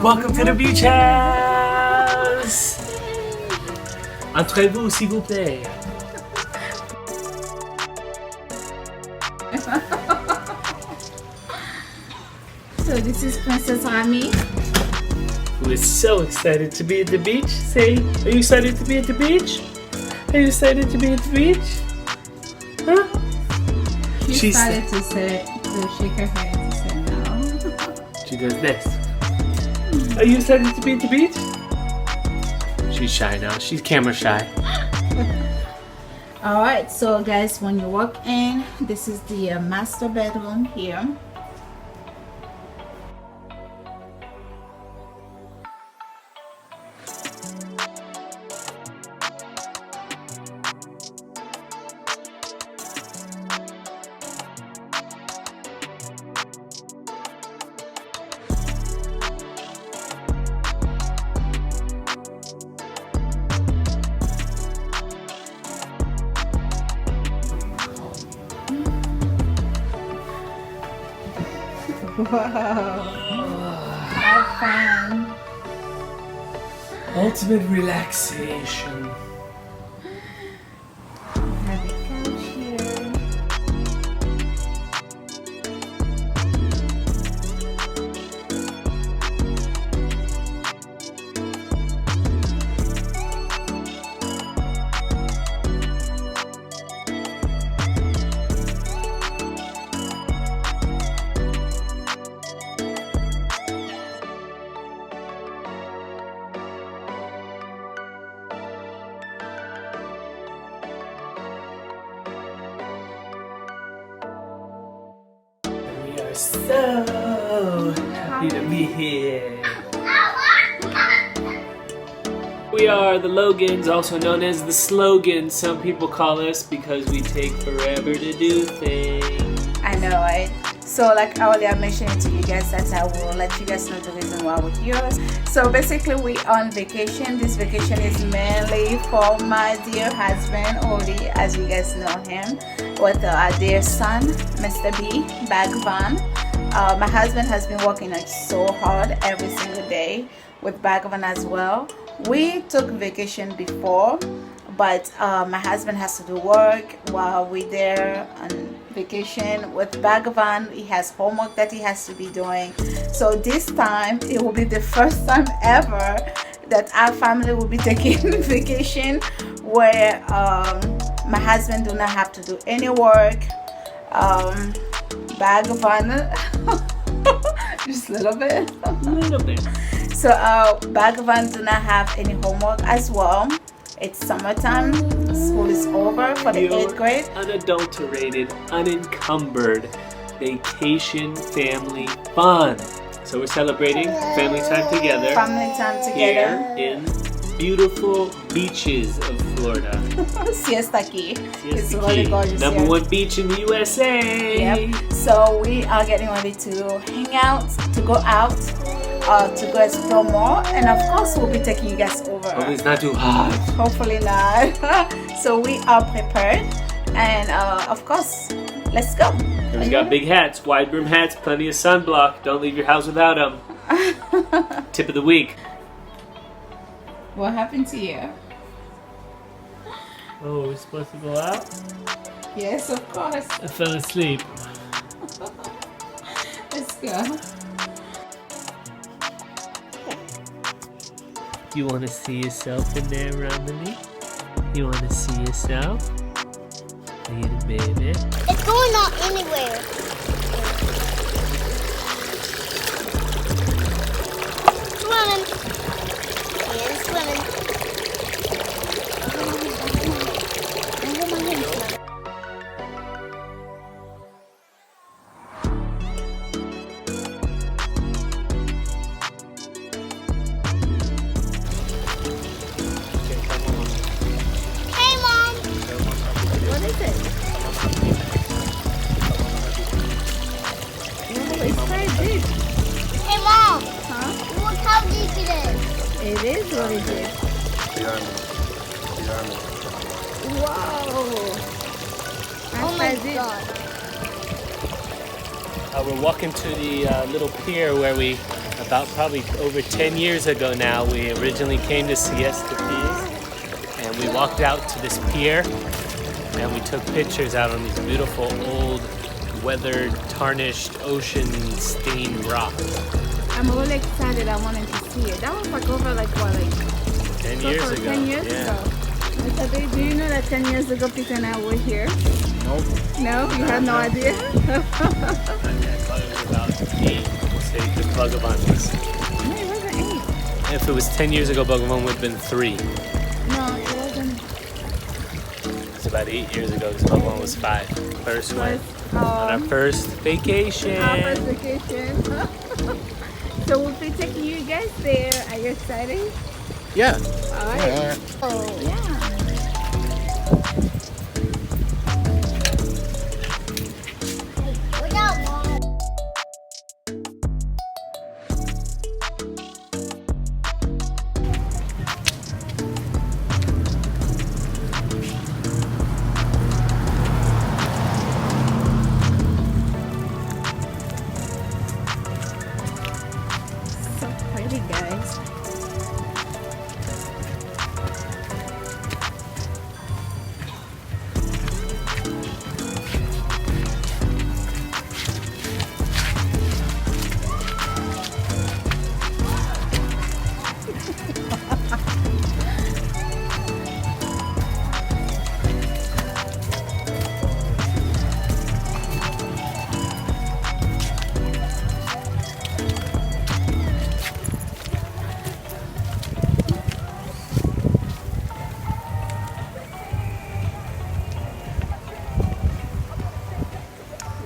Welcome to the beach house. Entrez-vous, s'il vous plaît. So this is Princess Rami. Who is so excited to be at the beach? Say, are you excited to be at the beach? Are you excited to be at the beach? Huh? She started to shake her head to say no. She does this. Are you excited to be at the beach? She's shy now. She's camera shy. Alright, so guys, when you walk in, this is the master bedroom here. Wow. Have fun. Ultimate relaxation. Have a couch here. We are so happy to be here. We are the Logans, also known as the Slogans. Some people call us because we take forever to do things. I know, right? So like earlier I mentioned to you guys that I will let you guys know the reason why we're here. So basically we on vacation. This vacation is mainly for my dear husband, Oli, as you guys know him, with our dear son, Mr. B, Bhagavan. My husband has been working like so hard every single day with Bhagavan as well. We took vacation before, but my husband has to do work while we're there on vacation with Bhagavan. He has homework that he has to be doing. So this time it will be the first time ever that our family will be taking vacation where my husband do not have to do any work. Bhagavan just a little bit. So Bhagavan do not have any homework as well. It's summertime, school is over for the 8th grade. Unadulterated, unencumbered vacation family fun. So we're celebrating family time together. Family time together. Here in beautiful beaches of Florida. Siesta Key. It's Siesta really Key, gorgeous number here. one beach in the USA. Yep. So we are getting ready to hang out, to go out, to go explore more, and of course we'll be taking you guys over. Hope it's not too hot. Hopefully not. So we are prepared, and of course, let's go. And we got big hats, wide brim hats, plenty of sunblock. Don't leave your house without them. Tip of the week. What happened to you? Oh, we're supposed to go out? Yes, of course. I fell asleep. Let's go. You want to see yourself in there, Ramani? You want to see yourself? Little baby. It's going out anywhere. Swimming. And swimming. Hey, Mom. What is it? Oh, it's very big. Hey, Mom. Huh? Look how deep it is. It is really big. Wow. Oh my God. We're walking to the little pier where we about probably over 10 years ago now, we originally came to Siesta Keys, and we walked out to this pier, and we took pictures out on these beautiful old, weathered, tarnished, ocean-stained rocks. I'm really excited. I wanted to see it. That was like over like what, like 10 years ago. 10 years yeah. ago. Mr. Do you know that 10 years ago Peter and I were here? Nope. No? You have no idea? I thought it was about 8. We'll say the Bhagavan was. No, it wasn't 8. If it was 10 years ago, Bhagavan would have been 3. No, it wasn't. It's about 8 years ago because Bhagavan was 5. First went on our first vacation. Our first vacation. So we'll be taking you guys there. Are you excited? Yeah. All right. Oh, yeah. Look out, Mom. So pretty, guys.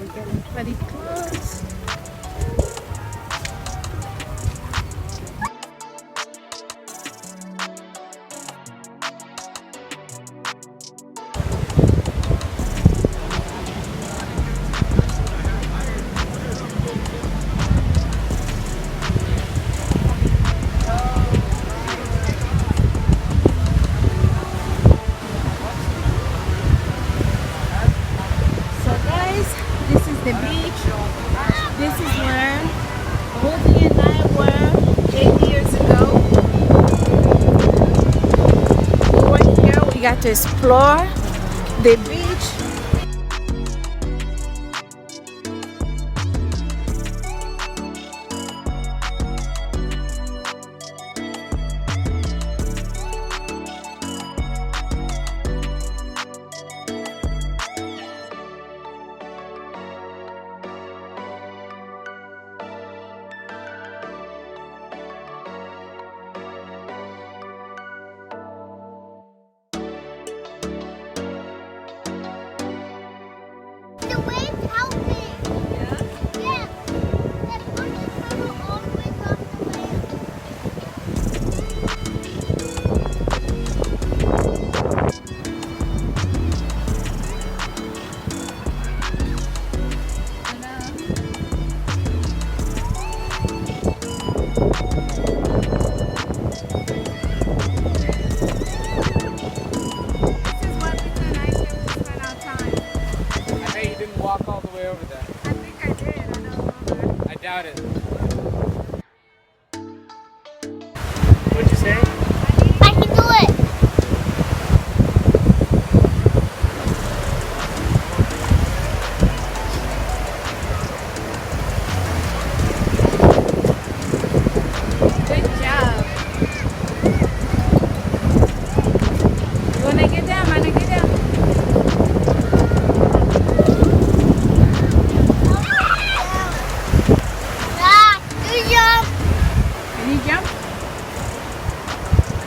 We're getting pretty close. So guys, this is the beach. This is where Rudy and I were 8 years ago. We went here, we got to explore the beach. The waves help me. Yeah. That one is coming all the way across the wave. This is where Peter and I came to spend our time. I bet you didn't walk all the way over there. I think I did, I don't remember. I doubt it. What'd you say? I can do it. Good job. You wanna get down? Wanna get down? Ah, good job. Can you jump?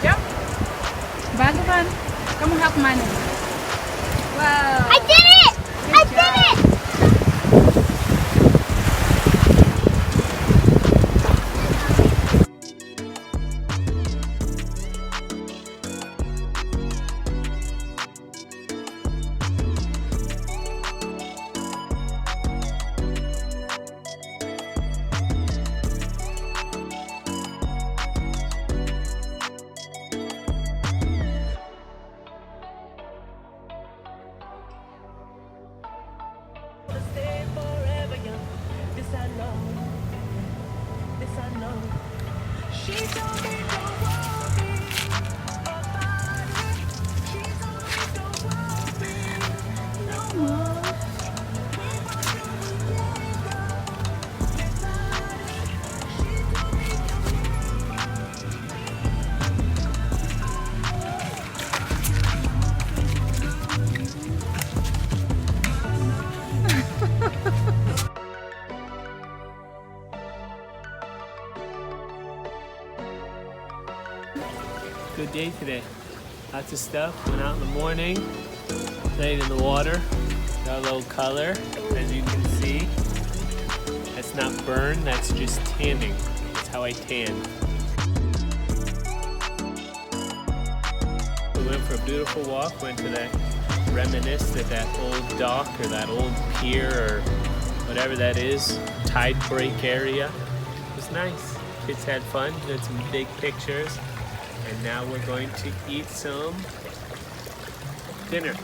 Jump. Bhagavan, come help Manu. Wow. I did it. I did it. Good day today. Lots of stuff. Went out in the morning, played in the water, got a little color, as you can see. That's not burn, that's just tanning. That's how I tan. We went for a beautiful walk, went to that, reminisced at that old dock or that old pier or whatever that is, tide break area. It was nice. Kids had fun, did some big pictures. And now we're going to eat some dinner.